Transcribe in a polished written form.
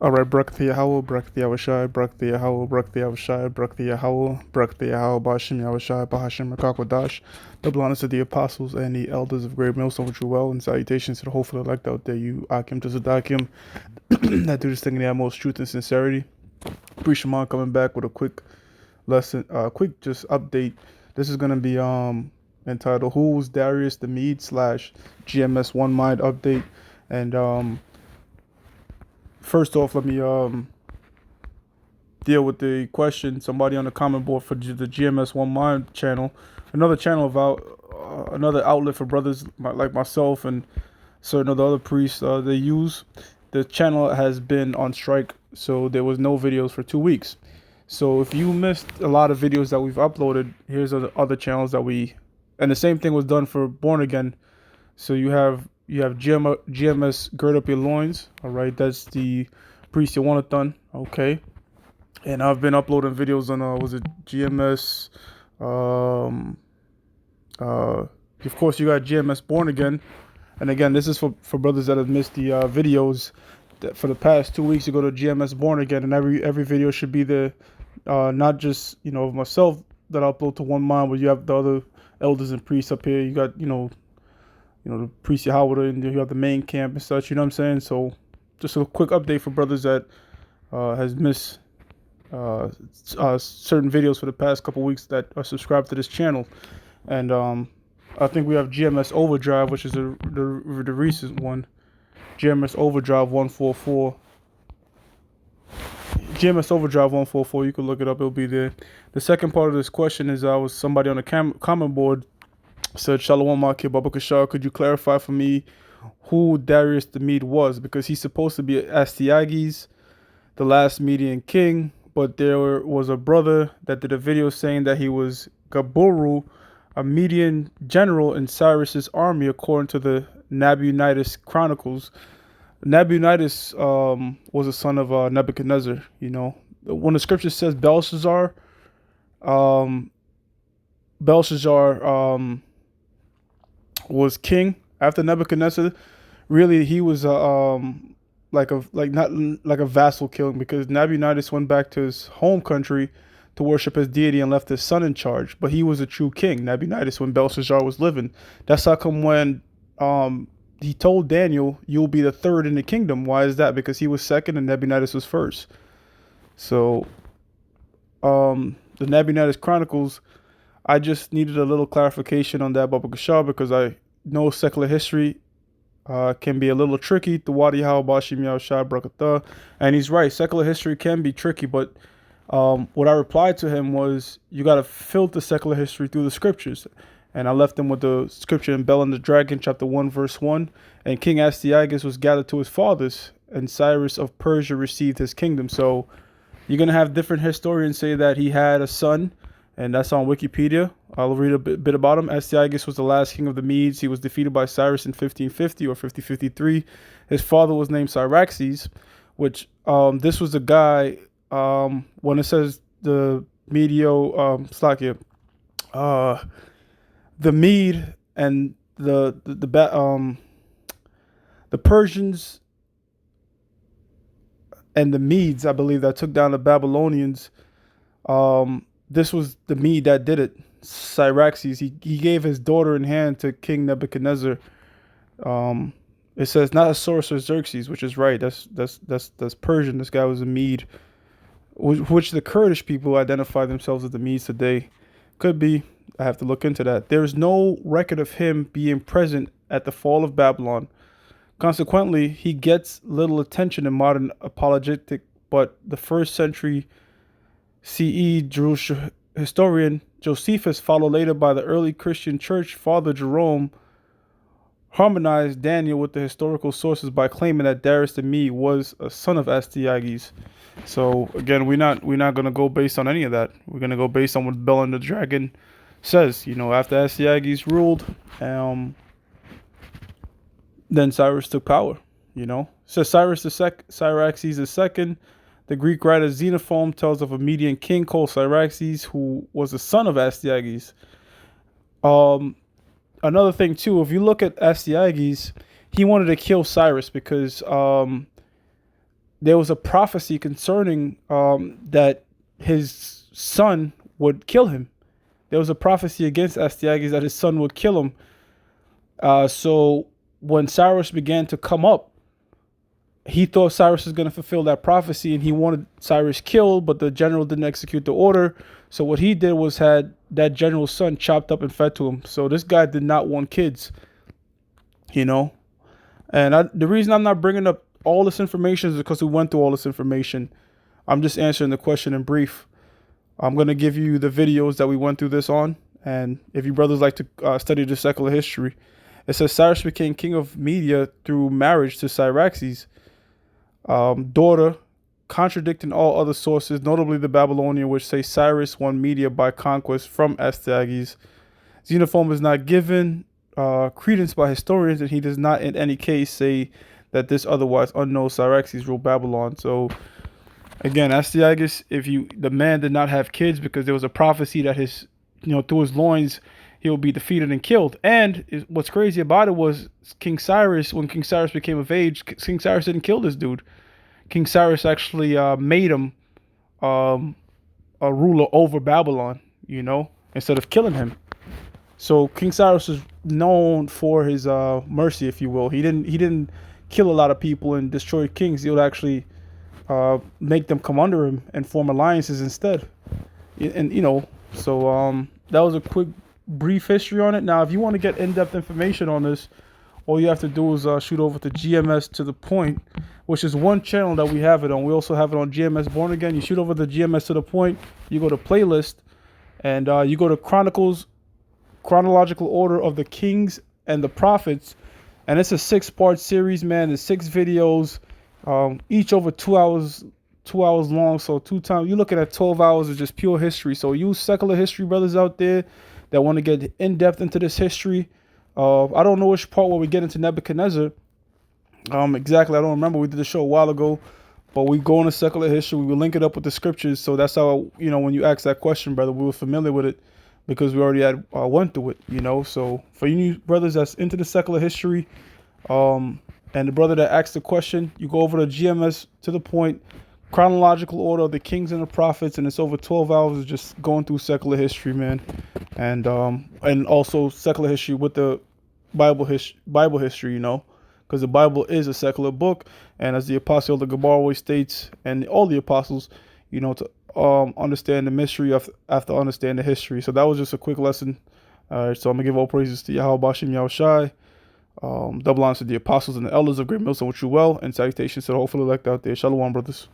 All right, Brakthia Howell, Brakthia Washai, Brakthia Howell, Brakthia Washai, Brakthia Howell, Brakthia Howell, Bashim Yawashai, Bahashim Rakakwadash. Double honors to the apostles and the elders of Great Millstone, which you well, and salutations to the hopeful elect out there, you Akim to Zadakim, that do this thing in the utmost truth and sincerity. Pre-Shaman coming back with a quick lesson, quick just update. This is gonna be entitled "Who's Darius The Mede / GMS1Mind Update," and first off, let me deal with the question somebody on the comment board for the GMS1Mind channel, another channel about another outlet for brothers like myself and certain of the other priests they use. The channel has been on strike, so there was no videos for 2 weeks. So if you missed a lot of videos that we've uploaded, here's the other channels that and the same thing was done for Born Again. So you have GMS Gird Up Your Loins. All right, that's the priest you want it done. Okay, and I've been uploading videos on was it GMS? Of course, you got GMS Born Again, and again, this is for brothers that have missed the videos. For the past 2 weeks, you go to GMS Born Again, and every video should be there. Not just of myself that I upload to One Mind, but you have the other elders and priests up here. You got the priest Yahweh, and you have the main camp and such. You know what I'm saying? So just a quick update for brothers that has missed certain videos for the past couple weeks that are subscribed to this channel. And I think we have GMS Overdrive, which is the recent one. GMS Overdrive 144. GMS Overdrive 144. You can look it up; it'll be there. The second part of this question is, was somebody on the comment board said, "Shalom, Makir Baba Kashar. Could you clarify for me who Darius the Mede was? Because he's supposed to be Astyages, the last Median king, but there was a brother that did a video saying that he was Gaburu, a Median general in Cyrus's army, according to the Nabonidus Chronicles." Nabonidus was a son of Nebuchadnezzar. When the scripture says Belshazzar was king after Nebuchadnezzar, really he was not like a vassal king, because Nabonidus went back to his home country to worship his deity and left his son in charge. But he was a true king, Nabonidus, when Belshazzar was living. That's how come when he told Daniel, "You'll be the third in the kingdom." Why is that? Because he was second and Nabonidus was first. So the Nabonidus Chronicles, I just needed a little clarification on that, Baba Kashar, because I know secular history can be a little tricky. And he's right, secular history can be tricky, but what I replied to him was, you got to filter secular history through the scriptures. And I left him with the scripture in Bel and the Dragon, chapter 1, verse 1. And King Astyages was gathered to his fathers, and Cyrus of Persia received his kingdom. So you're going to have different historians say that he had a son, and that's on Wikipedia. I'll read a bit about him. Astyages was the last king of the Medes. He was defeated by Cyrus in 1550 or 5053. His father was named Cyaxares, which this was the guy, when it says the the Mede and the Persians and the Medes, I believe, that took down the Babylonians. This was the Mede that did it. Cyaxares. He gave his daughter in hand to King Nebuchadnezzar. It says not Ahasuerus or Xerxes, which is right. That's Persian. This guy was a Mede, which the Kurdish people identify themselves as the Medes today. Could be. I have to look into that. There is no record of him being present at the fall of Babylon. Consequently, he gets little attention in modern apologetic, but the 1st century CE Jewish historian Josephus, followed later by the early Christian church father Jerome, harmonized Daniel with the historical sources by claiming that Darius the Mede was a son of Astyages. So again, we're not going to go based on any of that. We're going to go based on what Bel and the Dragon says. After Astyages ruled, then Cyrus took power. So Cyaxares II. The Greek writer Xenophon tells of a Median king called Cyaxares, who was the son of Astyages. Another thing too, if you look at Astyages, he wanted to kill Cyrus because there was a prophecy concerning that his son would kill him. There was a prophecy against Astyages that his son would kill him. So when Cyrus began to come up, he thought Cyrus was going to fulfill that prophecy, and he wanted Cyrus killed, but the general didn't execute the order. So what he did was had that general's son chopped up and fed to him. So this guy did not want kids, you know. And the reason I'm not bringing up all this information is because we went through all this information. I'm just answering the question in brief. I'm going to give you the videos that we went through this on. And if you brothers like to study the secular history, it says Cyrus became king of Media through marriage to Cyaxares' daughter, contradicting all other sources, notably the Babylonian, which say Cyrus won Media by conquest from Astyages. Xenophon is not given credence by historians, and he does not in any case say that this otherwise unknown Cyaxares ruled Babylon. So again, Astyages, the man did not have kids because there was a prophecy that his, through his loins, he will be defeated and killed. And what's crazy about it was King Cyrus, when King Cyrus became of age, King Cyrus didn't kill this dude. King Cyrus actually made him a ruler over Babylon, instead of killing him. So King Cyrus is known for his mercy, if you will. He didn't kill a lot of people and destroy kings. He would actually make them come under him and form alliances instead. And so that was a quick, brief history on it. Now, if you want to get in-depth information on this, all you have to do is shoot over to GMS to the Point, which is one channel that we have it on. We also have it on GMS Born Again. You shoot over to GMS to the Point, you go to playlist, and you go to chronological order of the kings and the prophets, and it's a 6-part series, man. There's 6 videos, each over 2 hours long. So 2 times, you're looking at 12 hours of just pure history. So you secular history brothers out there that want to get in depth into this history, I don't know which part where we get into Nebuchadnezzar exactly. I don't remember. We did the show a while ago, but we go into secular history. We will link it up with the scriptures. So that's how, when you ask that question, brother, we were familiar with it because we already had went through it. So for you brothers that's into the secular history, and the brother that asked the question, you go over to GMS to the Point, chronological order of the kings and the prophets, and it's over 12 hours of just going through secular history, man. And also secular history with the Bible history, because the Bible is a secular book, and as the Apostle the Gabar always states, and all the apostles, to understand the mystery you have to understand the history. So that was just a quick lesson. So I'm gonna give all praises to Yahweh Bashim Yahushai. Double honors to the apostles and the elders of Great Millstone, which you well, and salutations to the hopeful elect out there. Shalom, brothers.